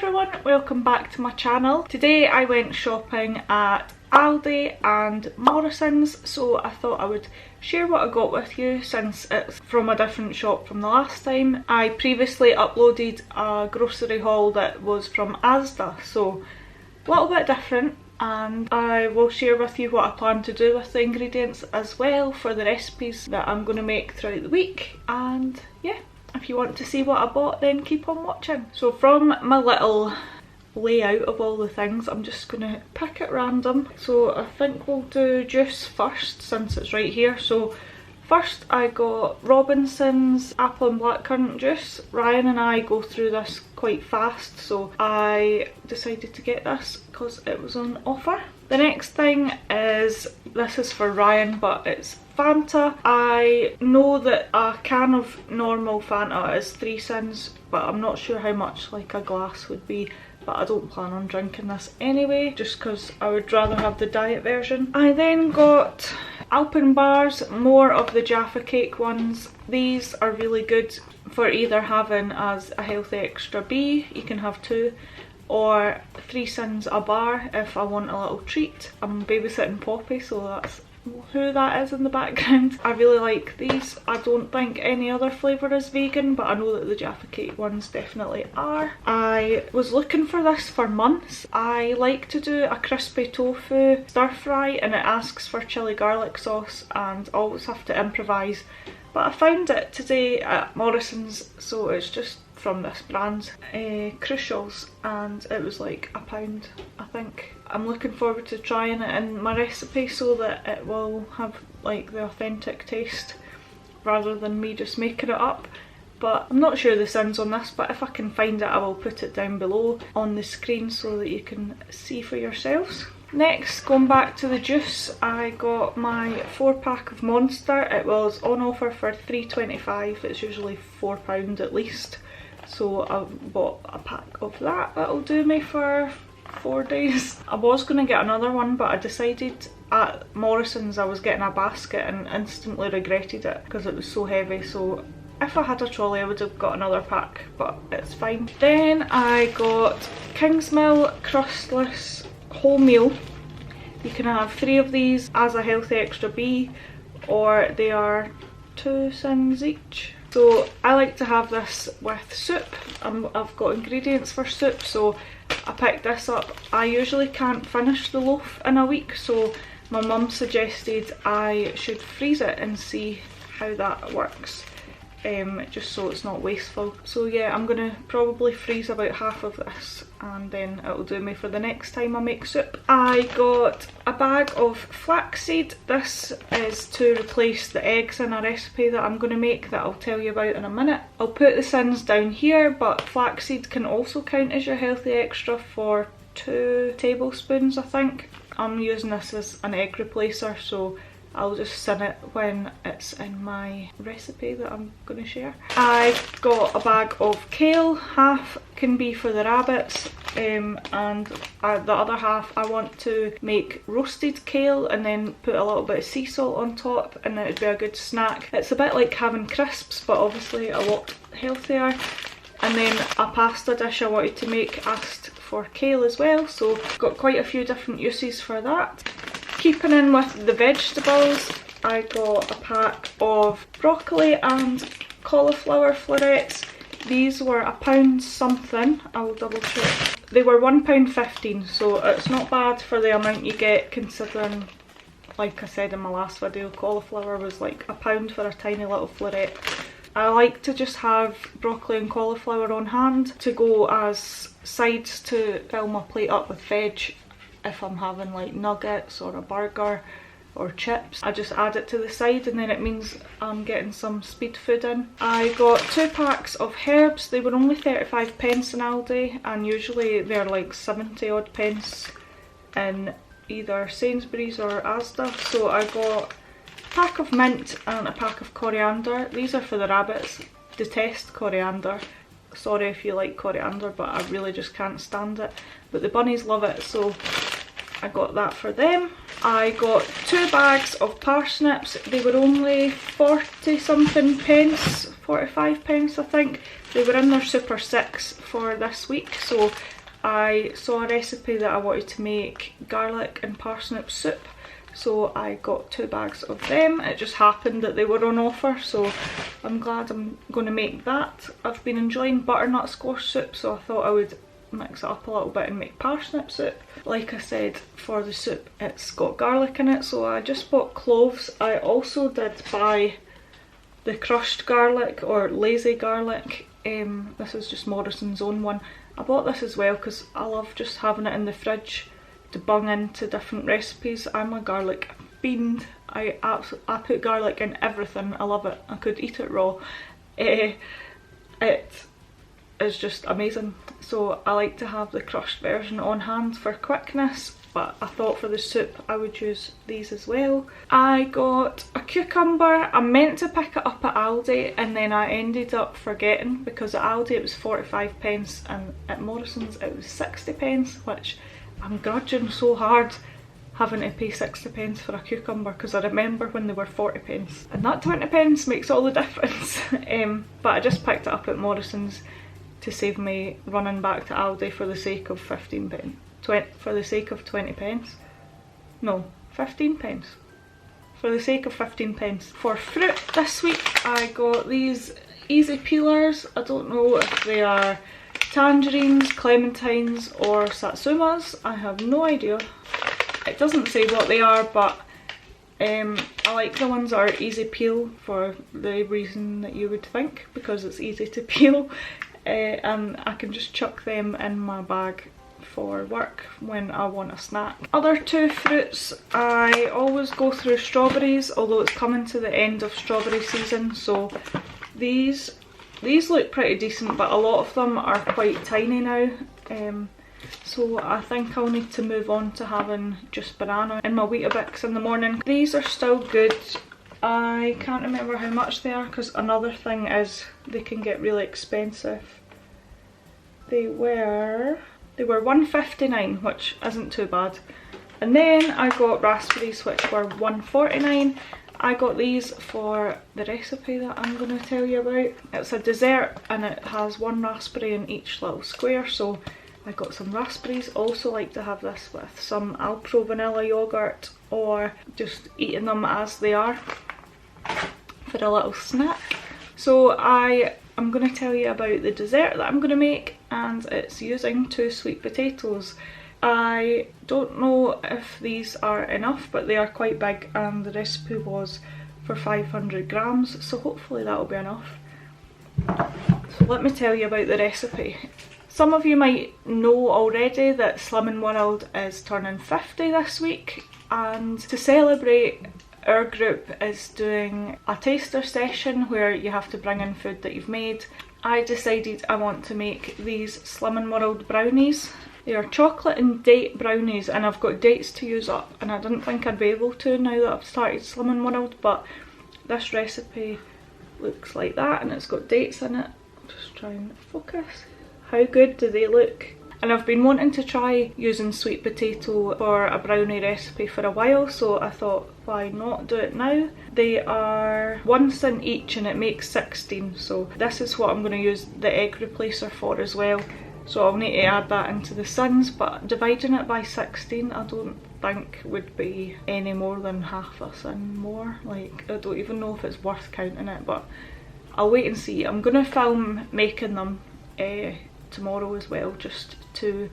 everyone, welcome back to my channel. Today I went shopping at Aldi and Morrisons, so I thought I would share what I got with you since it's from a different shop from the last time. I previously uploaded a grocery haul that was from Asda, so a little bit different, and I will share with you what I plan to do with the ingredients as well for the recipes that I'm going to make throughout the week. And yeah, if you want to see what I bought, then keep on watching. So from my little layout of all the things, I'm just going to pick at random. So I think we'll do juice first since it's right here. So first I got Robinson's apple and blackcurrant juice. Ryan and I go through this quite fast, so I decided to get this because it was on offer. The next thing is, this is for Ryan, but it's Fanta. I know that a can of normal Fanta is 3 cents, but I'm not sure how much like a glass would be. But I don't plan on drinking this anyway, just because I would rather have the diet version. I then got Alpen bars, more of the Jaffa cake ones. These are really good for either having as a healthy extra B, you can have 2, or 3 cents a bar if I want a little treat. I'm babysitting Poppy, so that's who that is in the background. I really like these. I don't think any other flavour is vegan, but I know that the Jaffa cake ones definitely are. I was looking for this for months. I like to do a crispy tofu stir fry and it asks for chilli garlic sauce, and I always have to improvise, but I found it today at Morrisons, so it's just from this brand, Crucials, and it was like £1, I think. I'm looking forward to trying it in my recipe so that it will have like the authentic taste rather than me just making it up. But I'm not sure the sins on this, but if I can find it I will put it down below on the screen so that you can see for yourselves. Next, going back to the juice, I got my 4-pack of Monster. It was on offer for £3.25, it's usually £4 at least. So I bought a pack of that. That'll do me for 4 days. I was going to get another one, but I decided at Morrisons I was getting a basket and instantly regretted it because it was so heavy. So if I had a trolley I would have got another pack, but it's fine. Then I got Kingsmill crustless wholemeal. You can have 3 of these as a healthy extra B, or they are 2 cents each. So I like to have this with soup. I've got ingredients for soup, so I picked this up. I usually can't finish the loaf in a week, so my mum suggested I should freeze it and see how that works, just so it's not wasteful. So yeah, I'm going to probably freeze about half of this and then it'll do me for the next time I make soup. I got a bag of flaxseed. This is to replace the eggs in a recipe that I'm going to make that I'll tell you about in a minute. I'll put the sins down here, but flaxseed can also count as your healthy extra for 2 tablespoons I think. I'm using this as an egg replacer, so I'll just sin it when it's in my recipe that I'm going to share. I got a bag of kale. Half can be for the rabbits, and the other half I want to make roasted kale and then put a little bit of sea salt on top, and it would be a good snack. It's a bit like having crisps, but obviously a lot healthier. And then a pasta dish I wanted to make asked for kale as well, so got quite a few different uses for that. Keeping in with the vegetables, I got a pack of broccoli and cauliflower florets. These were £1 something, I will double check. They were £1.15, so it's not bad for the amount you get, considering, like I said in my last video, cauliflower was like £1 for a tiny little floret. I like to just have broccoli and cauliflower on hand to go as sides to fill my plate up with veg. If I'm having like nuggets or a burger or chips, I just add it to the side and then it means I'm getting some speed food in. I got 2 packs of herbs. They were only 35 pence in Aldi, and usually they're like 70 odd pence in either Sainsbury's or Asda. So I got a pack of mint and a pack of coriander. These are for the rabbits. Detest coriander. Sorry if you like coriander, but I really just can't stand it. But the bunnies love it, so I got that for them. I got 2 bags of parsnips. They were only 40 something pence, 45 pence I think. They were in their Super 6 for this week, so I saw a recipe that I wanted to make garlic and parsnip soup, so I got 2 bags of them. It just happened that they were on offer, so I'm glad I'm going to make that. I've been enjoying butternut squash soup, so I thought I would mix it up a little bit and make parsnip soup. Like I said, for the soup it's got garlic in it, so I just bought cloves. I also did buy the crushed garlic or lazy garlic. This is just Morrisons' own one. I bought this as well because I love just having it in the fridge to bung into different recipes. I'm a garlic fiend. I put garlic in everything. I love it. I could eat it raw. It is just amazing. So I like to have the crushed version on hand for quickness, but I thought for the soup I would use these as well. I got a cucumber. I meant to pick it up at Aldi and then I ended up forgetting, because at Aldi it was 45 pence and at Morrisons it was 60 pence, which I'm grudging so hard having to pay 60 pence for a cucumber, because I remember when they were 40 pence and that 20 pence makes all the difference. But I just picked it up at Morrisons to save me running back to Aldi for the sake of 15 pence. For the sake of 20 pence. No, 15 pence. For the sake of 15 pence. For fruit this week I got these easy peelers. I don't know if they are tangerines, clementines or satsumas. I have no idea. It doesn't say what they are, but I like the ones that are easy peel for the reason that you would think, because it's easy to peel. And I can just chuck them in my bag for work when I want a snack. Other 2 fruits, I always go through strawberries, although it's coming to the end of strawberry season, so these look pretty decent, but a lot of them are quite tiny now. So I think I'll need to move on to having just banana in my Weetabix in the morning. These are still good. I can't remember how much they are, because another thing is they can get really expensive. They were $1.59, which isn't too bad. And then I got raspberries, which were $1.49. I got these for the recipe that I'm going to tell you about. It's a dessert and it has 1 raspberry in each little square, so I got some raspberries. Also like to have this with some Alpro vanilla yogurt, or just eating them as they are for a little snack. So I'm going to tell you about the dessert that I'm going to make, and it's using 2 sweet potatoes. I don't know if these are enough, but they are quite big and the recipe was for 500 grams, so hopefully that'll be enough. So let me tell you about the recipe. Some of you might know already that Slimming World is turning 50 this week, and to celebrate, our group is doing a taster session where you have to bring in food that you've made. I decided I want to make these Slimming World brownies. They are chocolate and date brownies, and I've got dates to use up, and I didn't think I'd be able to now that I've started Slimming World, but this recipe looks like that and it's got dates in it. Just try and focus. How good do they look? And I've been wanting to try using sweet potato for a brownie recipe for a while, so I thought, why not do it now? They are 1 cent each and it makes 16, so this is what I'm going to use the egg replacer for as well. So I'll need to add that into the sins, but dividing it by 16 I don't think would be any more than half a sin more. Like, I don't even know if it's worth counting it, but I'll wait and see. I'm going to film making them tomorrow as well, just to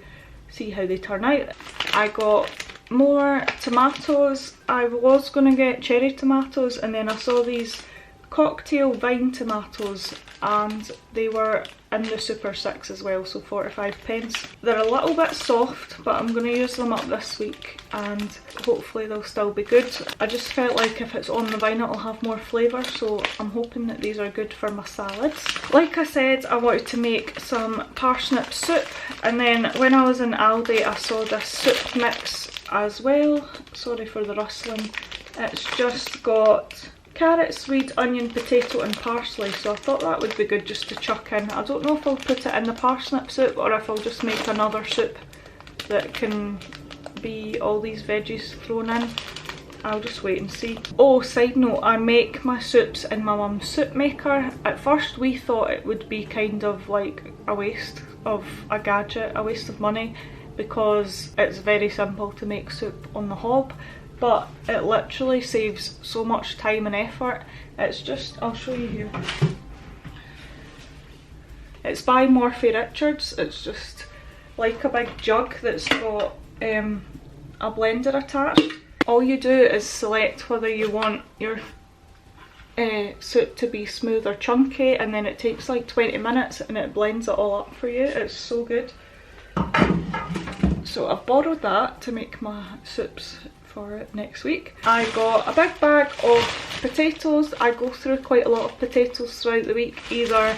see how they turn out. I got more tomatoes. I was going to get cherry tomatoes, and then I saw these cocktail vine tomatoes and they were in the Super 6 as well, so 45 pence. They're a little bit soft, but I'm going to use them up this week and hopefully they'll still be good. I just felt like if it's on the vine it'll have more flavour, so I'm hoping that these are good for my salads. Like I said, I wanted to make some parsnip soup, and then when I was in Aldi I saw this soup mix as well. Sorry for the rustling. It's just got carrot, swede, onion, potato and parsley, so I thought that would be good just to chuck in. I don't know if I'll put it in the parsnip soup or if I'll just make another soup that can be all these veggies thrown in. I'll just wait and see. Oh, side note, I make my soups in my mum's soup maker. At first we thought it would be kind of like a waste of a gadget, a waste of money, because it's very simple to make soup on the hob, but it literally saves so much time and effort. It's just, I'll show you here. It's by Morphy Richards. It's just like a big jug that's got a blender attached. All you do is select whether you want your soup to be smooth or chunky, and then it takes like 20 minutes and it blends it all up for you. It's so good. So I've borrowed that to make my soups for next week. I got a big bag of potatoes. I go through quite a lot of potatoes throughout the week. Either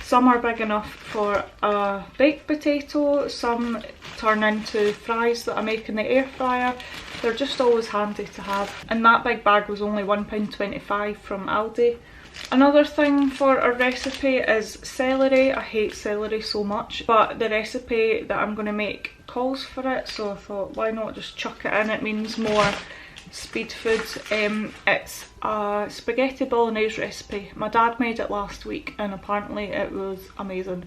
some are big enough for a baked potato, some turn into fries that I make in the air fryer. They're just always handy to have. And that big bag was only £1.25 from Aldi. Another thing for a recipe is celery. I hate celery so much, but the recipe that I'm going to make calls for it, so I thought why not just chuck it in. It means more speed food. It's a spaghetti bolognese recipe. My dad made it last week and apparently it was amazing,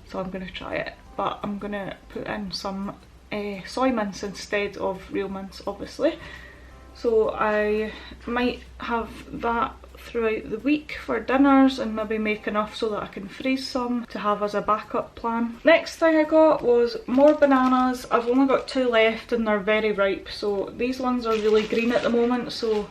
so I'm going to try it, but I'm going to put in some soy mince instead of real mince, obviously. So I might have that throughout the week for dinners and maybe make enough so that I can freeze some to have as a backup plan. Next thing I got was more bananas. I've only got 2 left and they're very ripe, so these ones are really green at the moment, so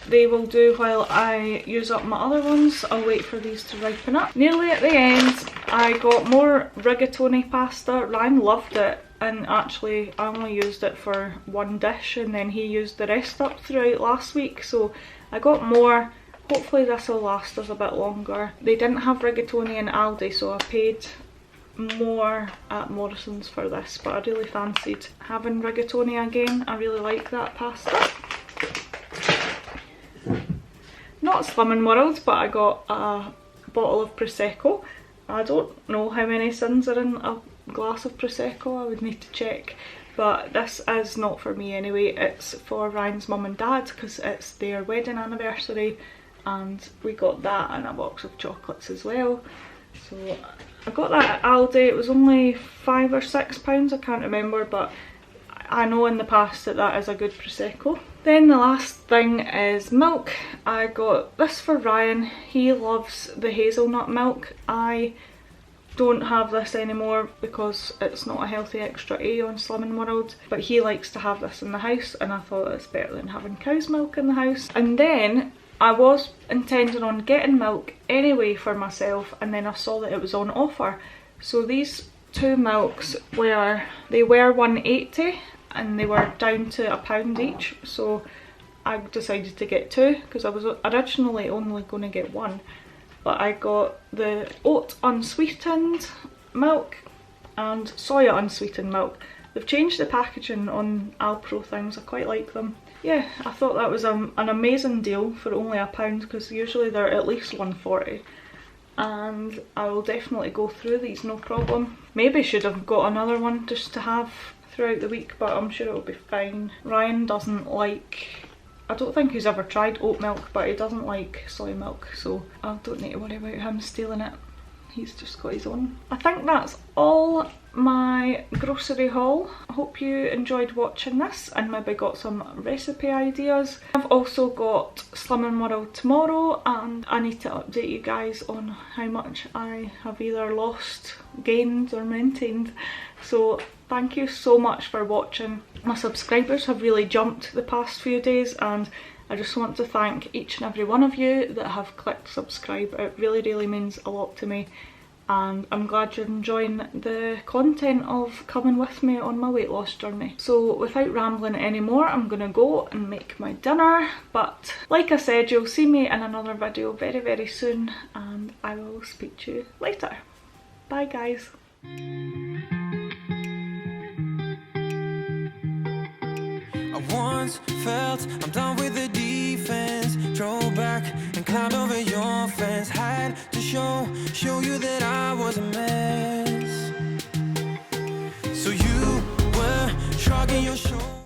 they will do while I use up my other ones. I'll wait for these to ripen up. Nearly at the end, I got more rigatoni pasta. Ryan loved it, and actually I only used it for one dish and then he used the rest up throughout last week, so I got more. Hopefully this will last us a bit longer. They didn't have rigatoni in Aldi, so I paid more at Morrisons for this, but I really fancied having rigatoni again. I really like that pasta. Not Slimming World, but I got a bottle of Prosecco. I don't know how many sins are in a glass of Prosecco, I would need to check. But this is not for me anyway, it's for Ryan's mum and dad because it's their wedding anniversary, and we got that and a box of chocolates as well. So I got that at Aldi. It was only £5 or £6, I can't remember, but I know in the past that that is a good Prosecco. Then the last thing is milk. I got this for Ryan. He loves the hazelnut milk. I don't have this anymore because it's not a healthy extra A on Slimming World, but he likes to have this in the house and I thought it's better than having cow's milk in the house. And then I was intending on getting milk anyway for myself, and then I saw that it was on offer. So these 2 milks were £1.80 and they were down to £1 each, so I decided to get 2 because I was originally only going to get 1. But I got the oat unsweetened milk and soya unsweetened milk. They've changed the packaging on Alpro things, I quite like them. Yeah, I thought that was an amazing deal for only £1 because usually they're at least £1.40. And I will definitely go through these, no problem. Maybe should have got another one just to have throughout the week, but I'm sure it'll be fine. Ryan doesn't like, I don't think he's ever tried oat milk, but he doesn't like soy milk, so I don't need to worry about him stealing it. He's just got his own. I think that's all my grocery haul. I hope you enjoyed watching this and maybe got some recipe ideas. I've also got Slimming World tomorrow and I need to update you guys on how much I have either lost, gained or maintained. So thank you so much for watching. My subscribers have really jumped the past few days and I just want to thank each and every one of you that have clicked subscribe. It really means a lot to me, and I'm glad you're enjoying the content of coming with me on my weight loss journey. So without rambling anymore, I'm gonna go and make my dinner, but like I said, you'll see me in another video very soon and I will speak to you later. Bye guys. I once felt I'm done with the defense. Drove back and climbed over your fence. Had to show you that I was a mess. So you were shrugging your shoulders.